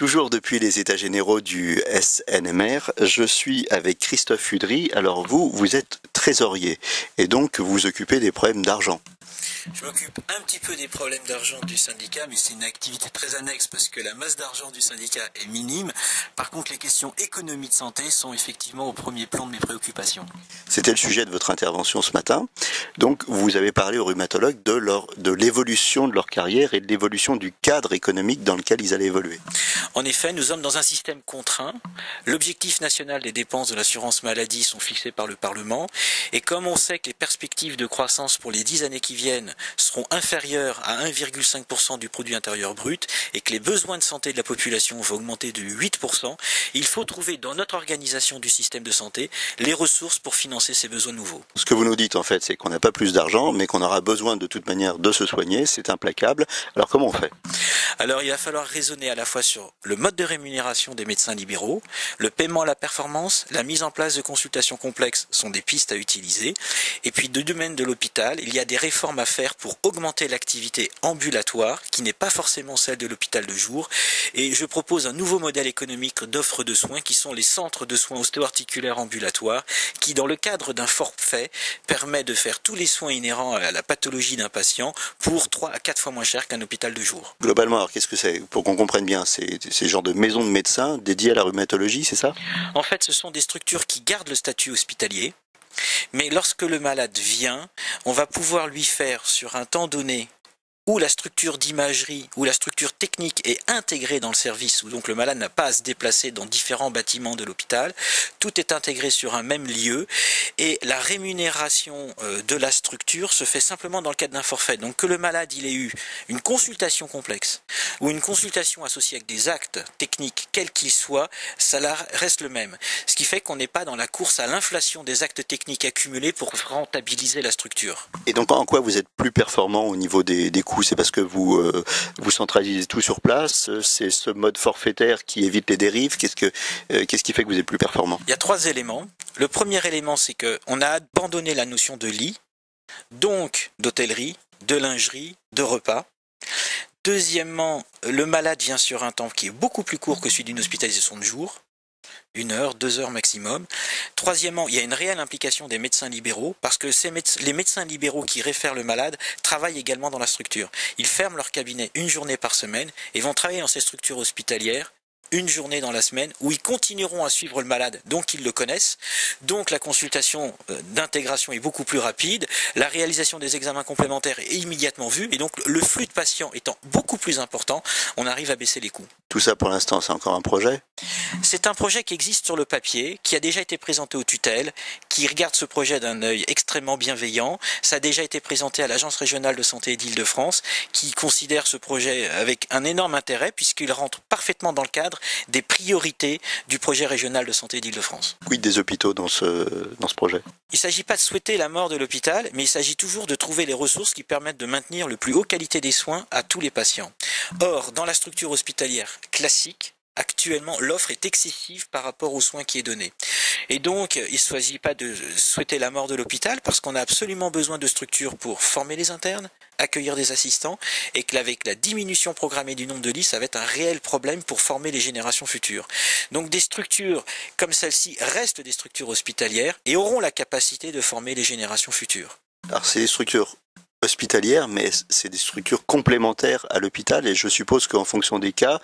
Toujours depuis les états généraux du SNMR, je suis avec Christophe Udry. Alors vous êtes trésorier et donc vous vous occupez des problèmes d'argent. Je m'occupe un petit peu des problèmes d'argent du syndicat, mais c'est une activité très annexe parce que la masse d'argent du syndicat est minime. Par contre, les questions économie de santé sont effectivement au premier plan de mes préoccupations. C'était le sujet de votre intervention ce matin. Donc vous avez parlé aux rhumatologues de l'évolution de leur carrière et de l'évolution du cadre économique dans lequel ils allaient évoluer. En effet, nous sommes dans un système contraint. L'objectif national des dépenses de l'assurance maladie sont fixés par le Parlement. Et comme on sait que les perspectives de croissance pour les 10 années qui viennent seront inférieures à 1,5% du produit intérieur brut et que les besoins de santé de la population vont augmenter de 8%, il faut trouver dans notre organisation du système de santé les ressources pour financer ces besoins nouveaux. Ce que vous nous dites en fait, c'est qu'on n'a pas plus d'argent, mais qu'on aura besoin de toute manière de se soigner. C'est implacable. Alors comment on fait ? Alors il va falloir raisonner à la fois sur le mode de rémunération des médecins libéraux, le paiement à la performance, la mise en place de consultations complexes sont des pistes à utiliser. Et puis du domaine de l'hôpital, il y a des réformes à faire pour augmenter l'activité ambulatoire, qui n'est pas forcément celle de l'hôpital de jour. Et je propose un nouveau modèle économique d'offre de soins qui sont les centres de soins ostéo-articulaires ambulatoires, qui dans le cadre d'un forfait permet de faire tous les soins inhérents à la pathologie d'un patient pour 3 à 4 fois moins cher qu'un hôpital de jour. Globalement, alors qu'est-ce que c'est ? Pour qu'on comprenne bien, c'est ce genre de maison de médecins dédiée à la rhumatologie, c'est ça ? En fait, ce sont des structures qui gardent le statut hospitalier, mais lorsque le malade vient, on va pouvoir lui faire sur un temps donné où la structure d'imagerie, où la structure technique est intégrée dans le service, où donc le malade n'a pas à se déplacer dans différents bâtiments de l'hôpital, tout est intégré sur un même lieu, et la rémunération de la structure se fait simplement dans le cadre d'un forfait. Donc que le malade il ait eu une consultation complexe, ou une consultation associée avec des actes techniques, quels qu'ils soient, ça reste le même. Ce qui fait qu'on n'est pas dans la course à l'inflation des actes techniques accumulés pour rentabiliser la structure. Et donc en quoi vous êtes plus performant au niveau des coûts ? C'est parce que vous centralisez tout sur place, c'est ce mode forfaitaire qui évite les dérives. Qu'est-ce qui fait que vous êtes plus performant ? Il y a 3 éléments. Le premier élément, c'est qu'on a abandonné la notion de lit, donc d'hôtellerie, de lingerie, de repas. Deuxièmement, le malade vient sur un temps qui est beaucoup plus court que celui d'une hospitalisation de jour. 1 heure, 2 heures maximum. Troisièmement, il y a une réelle implication des médecins libéraux parce que les médecins libéraux qui réfèrent le malade travaillent également dans la structure. Ils ferment leur cabinet 1 journée par semaine et vont travailler dans ces structures hospitalières 1 journée dans la semaine où ils continueront à suivre le malade, donc ils le connaissent. Donc la consultation d'intégration est beaucoup plus rapide, la réalisation des examens complémentaires est immédiatement vue et donc le flux de patients étant beaucoup plus important, on arrive à baisser les coûts. Tout ça pour l'instant, c'est encore un projet ? C'est un projet qui existe sur le papier, qui a déjà été présenté aux tutelles, qui regarde ce projet d'un œil extrêmement bienveillant. Ça a déjà été présenté à l'Agence régionale de santé d'Île-de-France, qui considère ce projet avec un énorme intérêt, puisqu'il rentre parfaitement dans le cadre des priorités du projet régional de santé d'Île-de-France. Quid des hôpitaux dans ce projet ? Il ne s'agit pas de souhaiter la mort de l'hôpital, mais il s'agit toujours de trouver les ressources qui permettent de maintenir le plus haut qualité des soins à tous les patients. Or, dans la structure hospitalière classique, actuellement, l'offre est excessive par rapport aux soins qui est donné. Et donc, il ne s'agit pas de souhaiter la mort de l'hôpital parce qu'on a absolument besoin de structures pour former les internes, accueillir des assistants et qu'avec la diminution programmée du nombre de lits, ça va être un réel problème pour former les générations futures. Donc des structures comme celle-ci restent des structures hospitalières et auront la capacité de former les générations futures. Alors c'est des structures hospitalières, mais c'est des structures complémentaires à l'hôpital et je suppose qu'en fonction des cas,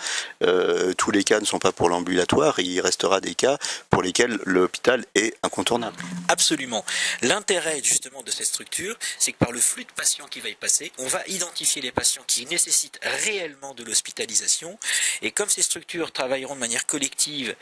tous les cas ne sont pas pour l'ambulatoire et il restera des cas pour lesquels l'hôpital est incontournable. Absolument. L'intérêt justement de cette structure, c'est que par le flux de patients qui va y passer, on va identifier les patients qui nécessitent réellement de l'hospitalisation et comme ces structures travailleront de manière collective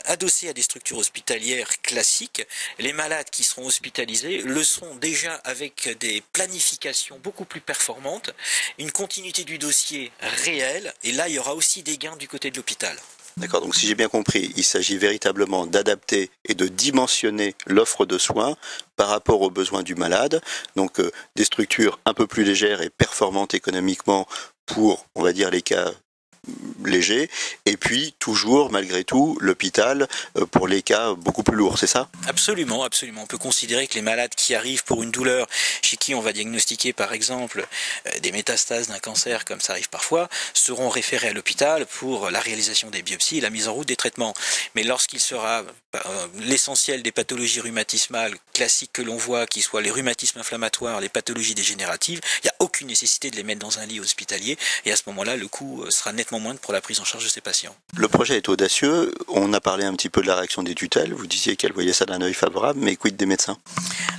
adossées à des structures hospitalières classiques, les malades qui seront hospitalisés le seront déjà avec des planifications beaucoup plus performantes, une continuité du dossier réelle, et là il y aura aussi des gains du côté de l'hôpital. D'accord, donc si j'ai bien compris, il s'agit véritablement d'adapter et de dimensionner l'offre de soins par rapport aux besoins du malade, donc des structures un peu plus légères et performantes économiquement pour, on va dire, les cas léger, et puis toujours, malgré tout, l'hôpital pour les cas beaucoup plus lourds, c'est ça? Absolument, absolument. On peut considérer que les malades qui arrivent pour une douleur, chez qui on va diagnostiquer par exemple des métastases d'un cancer, comme ça arrive parfois, seront référés à l'hôpital pour la réalisation des biopsies et la mise en route des traitements. Mais lorsqu'il sera l'essentiel des pathologies rhumatismales classiques que l'on voit, qui soient les rhumatismes inflammatoires, les pathologies dégénératives, il n'y a aucune nécessité de les mettre dans un lit hospitalier, et à ce moment-là, le coût sera nettement moindre pour la prise en charge de ces patients. Le projet est audacieux, on a parlé un petit peu de la réaction des tutelles, vous disiez qu'elles voyaient ça d'un œil favorable, mais quid des médecins?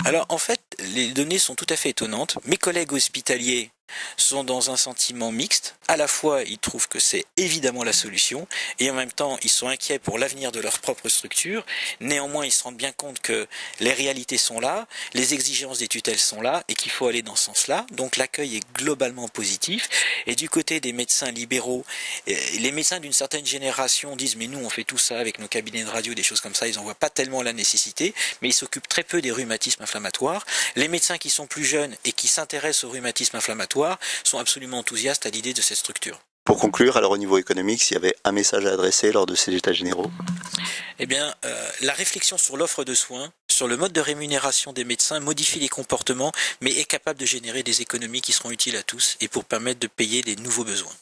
Alors en fait, les données sont tout à fait étonnantes. Mes collègues hospitaliers sont dans un sentiment mixte. À la fois, ils trouvent que c'est évidemment la solution, et en même temps, ils sont inquiets pour l'avenir de leur propre structure. Néanmoins, ils se rendent bien compte que les réalités sont là, les exigences des tutelles sont là, et qu'il faut aller dans ce sens-là. Donc l'accueil est globalement positif. Et du côté des médecins libéraux, les médecins d'une certaine génération disent « mais nous, on fait tout ça avec nos cabinets de radio, des choses comme ça, ils n'en voient pas tellement la nécessité, mais ils s'occupent très peu des rhumatismes inflammatoires. » Les médecins qui sont plus jeunes et qui s'intéressent aux rhumatismes inflammatoires sont absolument enthousiastes à l'idée de cette structure. Pour conclure, alors au niveau économique, s'il y avait un message à adresser lors de ces états généraux? Eh bien, la réflexion sur l'offre de soins, sur le mode de rémunération des médecins modifie les comportements, mais est capable de générer des économies qui seront utiles à tous et pour permettre de payer les nouveaux besoins.